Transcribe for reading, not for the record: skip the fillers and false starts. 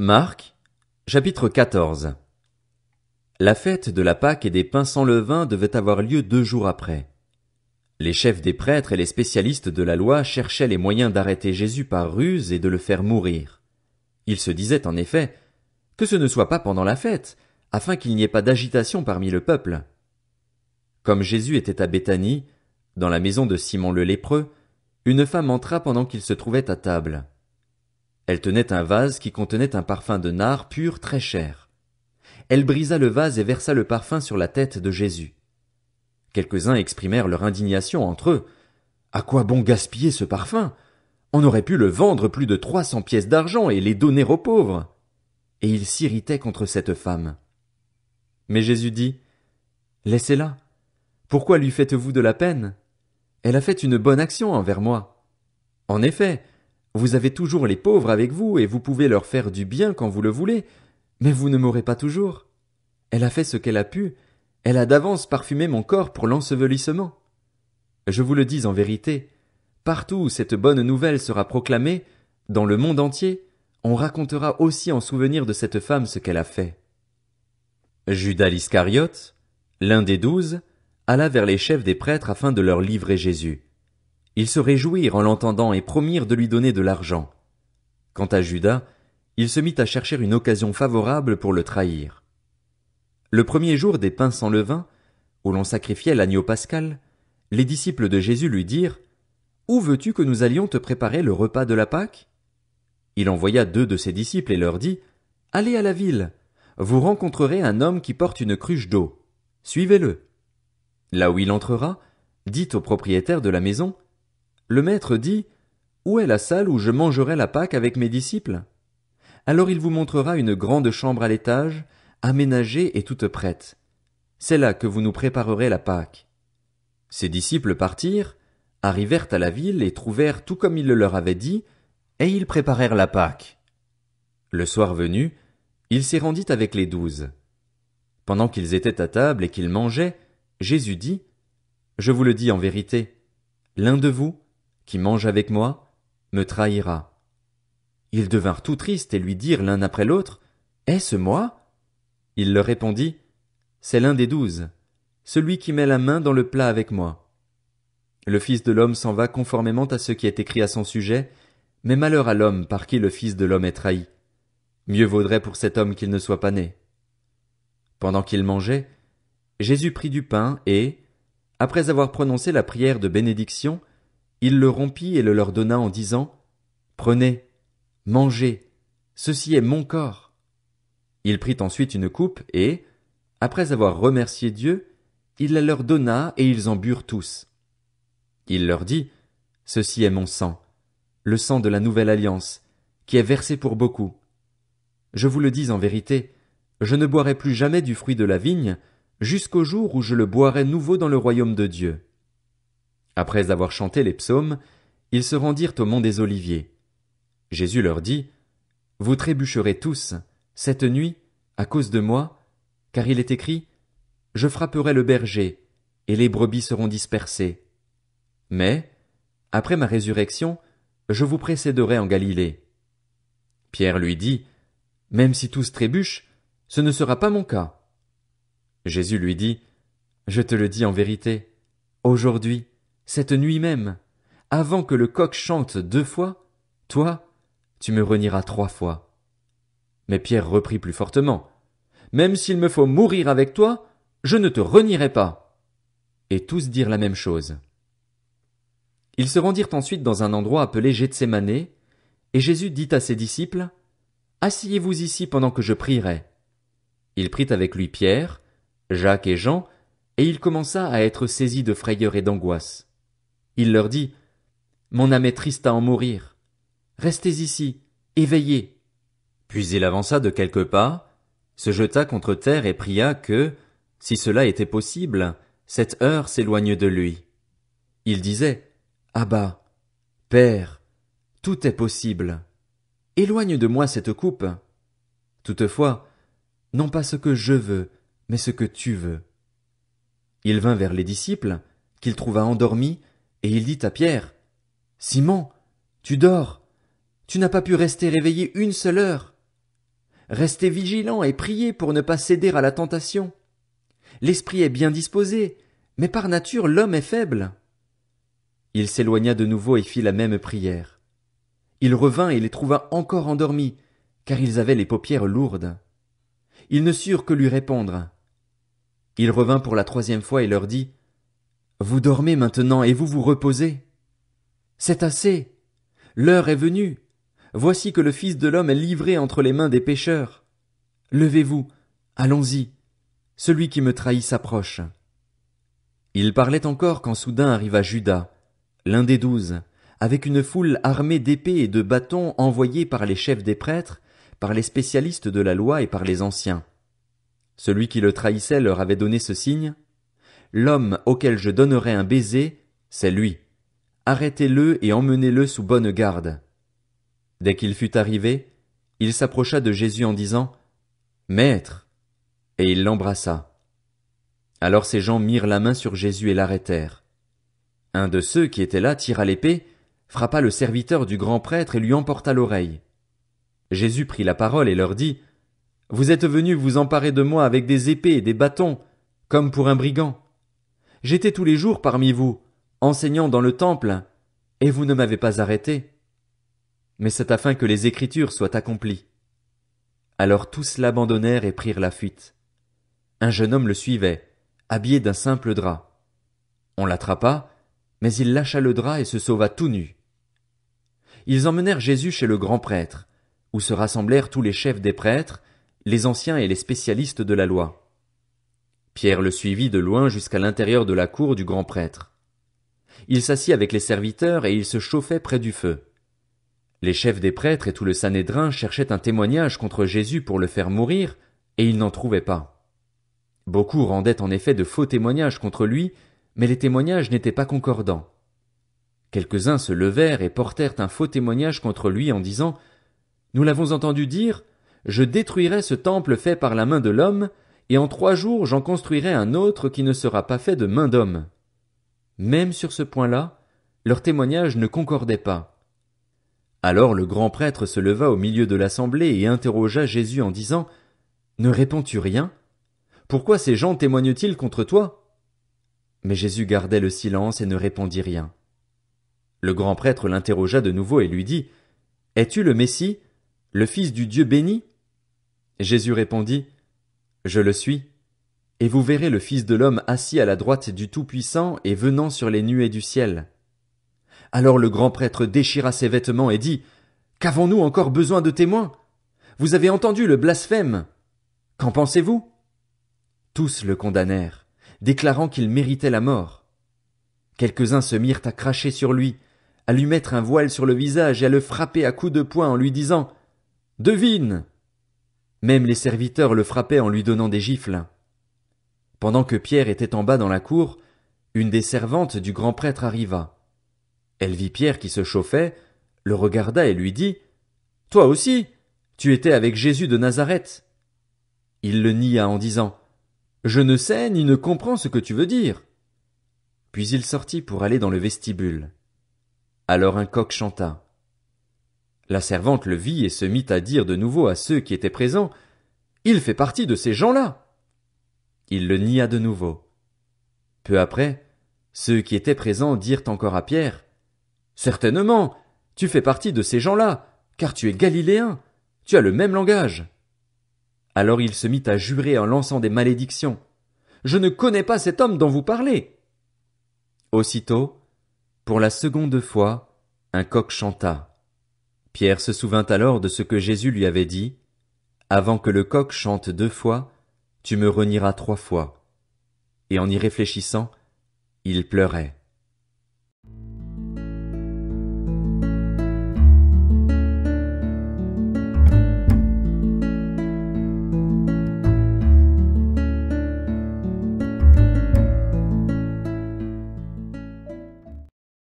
Marc, chapitre 14. La fête de la Pâque et des pains sans levain devait avoir lieu 2 jours après. Les chefs des prêtres et les spécialistes de la loi cherchaient les moyens d'arrêter Jésus par ruse et de le faire mourir. Ils se disaient en effet que ce ne soit pas pendant la fête, afin qu'il n'y ait pas d'agitation parmi le peuple. Comme Jésus était à Béthanie, dans la maison de Simon le lépreux, une femme entra pendant qu'il se trouvait à table. Elle tenait un vase qui contenait un parfum de nard pur très cher. Elle brisa le vase et versa le parfum sur la tête de Jésus. Quelques-uns exprimèrent leur indignation entre eux. À quoi bon gaspiller ce parfum? On aurait pu le vendre plus de 300 pièces d'argent et les donner aux pauvres. Et ils s'irritaient contre cette femme. Mais Jésus dit, Laissez-la. Pourquoi lui faites-vous de la peine? Elle a fait une bonne action envers moi. En effet, vous avez toujours les pauvres avec vous et vous pouvez leur faire du bien quand vous le voulez, mais vous ne m'aurez pas toujours. Elle a fait ce qu'elle a pu, elle a d'avance parfumé mon corps pour l'ensevelissement. Je vous le dis en vérité, partout où cette bonne nouvelle sera proclamée, dans le monde entier, on racontera aussi en souvenir de cette femme ce qu'elle a fait. Judas l'Iscariote, l'un des 12, alla vers les chefs des prêtres afin de leur livrer Jésus. Ils se réjouirent en l'entendant et promirent de lui donner de l'argent. Quant à Judas, il se mit à chercher une occasion favorable pour le trahir. Le premier jour des pains sans levain, où l'on sacrifiait l'agneau pascal, les disciples de Jésus lui dirent « Où veux-tu que nous allions te préparer le repas de la Pâque ?» Il envoya 2 de ses disciples et leur dit « Allez à la ville, vous rencontrerez un homme qui porte une cruche d'eau. Suivez-le. Là où il entrera, dites au propriétaire de la maison « Le maître dit « Où est la salle où je mangerai la Pâque avec mes disciples ?» Alors il vous montrera une grande chambre à l'étage, aménagée et toute prête. C'est là que vous nous préparerez la Pâque. Ses disciples partirent, arrivèrent à la ville et trouvèrent tout comme il le leur avait dit, et ils préparèrent la Pâque. Le soir venu, il s'y rendit avec les 12. Pendant qu'ils étaient à table et qu'ils mangeaient, Jésus dit, « Je vous le dis en vérité, l'un de vous, qui mange avec moi, me trahira. » Ils devinrent tout tristes et lui dirent l'un après l'autre, « Est-ce moi ?» Il leur répondit, « C'est l'un des 12, celui qui met la main dans le plat avec moi. Le Fils de l'homme s'en va conformément à ce qui est écrit à son sujet, mais malheur à l'homme par qui le Fils de l'homme est trahi. Mieux vaudrait pour cet homme qu'il ne soit pas né. » Pendant qu'ils mangeaient, Jésus prit du pain et, après avoir prononcé la prière de bénédiction, il le rompit et le leur donna en disant, « Prenez, mangez, ceci est mon corps. » Il prit ensuite une coupe et, après avoir remercié Dieu, il la leur donna et ils en burent tous. Il leur dit, « Ceci est mon sang, le sang de la nouvelle alliance, qui est versé pour beaucoup. Je vous le dis en vérité, je ne boirai plus jamais du fruit de la vigne, jusqu'au jour où je le boirai nouveau dans le royaume de Dieu. » Après avoir chanté les psaumes, ils se rendirent au mont des Oliviers. Jésus leur dit, « Vous trébucherez tous, cette nuit, à cause de moi, car il est écrit, « Je frapperai le berger, et les brebis seront dispersées. » Mais, après ma résurrection, je vous précéderai en Galilée. Pierre lui dit, « Même si tous trébuchent, ce ne sera pas mon cas. » Jésus lui dit, « Je te le dis en vérité, aujourd'hui, cette nuit même, avant que le coq chante 2 fois, toi, tu me renieras 3 fois. » Mais Pierre reprit plus fortement, « Même s'il me faut mourir avec toi, je ne te renierai pas. » Et tous dirent la même chose. Ils se rendirent ensuite dans un endroit appelé Gethsémané, et Jésus dit à ses disciples, « Asseyez-vous ici pendant que je prierai. » Il prit avec lui Pierre, Jacques et Jean, et il commença à être saisi de frayeur et d'angoisse. Il leur dit, « Mon âme est triste à en mourir. Restez ici, éveillés. » Puis il avança de quelques pas, se jeta contre terre et pria que, si cela était possible, cette heure s'éloigne de lui. Il disait, « Abba, Père, tout est possible. Éloigne de moi cette coupe. Toutefois, non pas ce que je veux, mais ce que tu veux. » Il vint vers les disciples, qu'il trouva endormis, et il dit à Pierre, « Simon, tu dors, tu n'as pas pu rester réveillé une seule heure. Restez vigilants et priez pour ne pas céder à la tentation. L'esprit est bien disposé, mais par nature l'homme est faible. Il s'éloigna de nouveau et fit la même prière. Il revint et les trouva encore endormis, car ils avaient les paupières lourdes. Ils ne surent que lui répondre. Il revint pour la 3e fois et leur dit, « Vous dormez maintenant et vous vous reposez. C'est assez. L'heure est venue. Voici que le Fils de l'homme est livré entre les mains des pécheurs. Levez-vous, allons-y. Celui qui me trahit s'approche. » Il parlait encore quand soudain arriva Judas, l'un des 12, avec une foule armée d'épées et de bâtons envoyés par les chefs des prêtres, par les spécialistes de la loi et par les anciens. Celui qui le trahissait leur avait donné ce signe. L'homme auquel je donnerai un baiser, c'est lui. Arrêtez-le et emmenez-le sous bonne garde. Dès qu'il fut arrivé, il s'approcha de Jésus en disant, Maître! Et il l'embrassa. Alors ces gens mirent la main sur Jésus et l'arrêtèrent. Un de ceux qui étaient là tira l'épée, frappa le serviteur du grand prêtre et lui emporta l'oreille. Jésus prit la parole et leur dit, Vous êtes venus vous emparer de moi avec des épées et des bâtons, comme pour un brigand. J'étais tous les jours parmi vous, enseignant dans le temple, et vous ne m'avez pas arrêté. Mais c'est afin que les Écritures soient accomplies. Alors tous l'abandonnèrent et prirent la fuite. Un jeune homme le suivait, habillé d'un simple drap. On l'attrapa, mais il lâcha le drap et se sauva tout nu. Ils emmenèrent Jésus chez le grand prêtre, où se rassemblèrent tous les chefs des prêtres, les anciens et les spécialistes de la loi. Pierre le suivit de loin jusqu'à l'intérieur de la cour du grand prêtre. Il s'assit avec les serviteurs et il se chauffait près du feu. Les chefs des prêtres et tout le Sanhédrin cherchaient un témoignage contre Jésus pour le faire mourir, et ils n'en trouvaient pas. Beaucoup rendaient en effet de faux témoignages contre lui, mais les témoignages n'étaient pas concordants. Quelques-uns se levèrent et portèrent un faux témoignage contre lui en disant « Nous l'avons entendu dire, je détruirai ce temple fait par la main de l'homme, et en 3 jours j'en construirai un autre qui ne sera pas fait de main d'homme. » Même sur ce point-là, leur témoignage ne concordait pas. Alors le grand prêtre se leva au milieu de l'assemblée et interrogea Jésus en disant « Ne réponds-tu rien? Pourquoi ces gens témoignent-ils contre toi ?» Mais Jésus gardait le silence et ne répondit rien. Le grand prêtre l'interrogea de nouveau et lui dit « Es-tu le Messie, le Fils du Dieu béni ?» Jésus répondit « Je le suis, et vous verrez le Fils de l'homme assis à la droite du Tout-Puissant et venant sur les nuées du ciel. » Alors le grand prêtre déchira ses vêtements et dit « Qu'avons-nous encore besoin de témoins? Vous avez entendu le blasphème. Qu'en pensez-vous » Tous le condamnèrent, déclarant qu'il méritait la mort. Quelques-uns se mirent à cracher sur lui, à lui mettre un voile sur le visage et à le frapper à coups de poing en lui disant « Devine !» Même les serviteurs le frappaient en lui donnant des gifles. Pendant que Pierre était en bas dans la cour, une des servantes du grand prêtre arriva. Elle vit Pierre qui se chauffait, le regarda et lui dit « Toi aussi, tu étais avec Jésus de Nazareth. » Il le nia en disant « Je ne sais ni ne comprends ce que tu veux dire. » Puis il sortit pour aller dans le vestibule. Alors un coq chanta. La servante le vit et se mit à dire de nouveau à ceux qui étaient présents « Il fait partie de ces gens-là. » Il le nia de nouveau. Peu après, ceux qui étaient présents dirent encore à Pierre « Certainement, tu fais partie de ces gens-là, car tu es galiléen, tu as le même langage. » Alors il se mit à jurer en lançant des malédictions. « Je ne connais pas cet homme dont vous parlez. » Aussitôt, pour la 2e fois, un coq chanta. Pierre se souvint alors de ce que Jésus lui avait dit. « Avant que le coq chante 2 fois, tu me renieras 3 fois. » Et en y réfléchissant, il pleurait.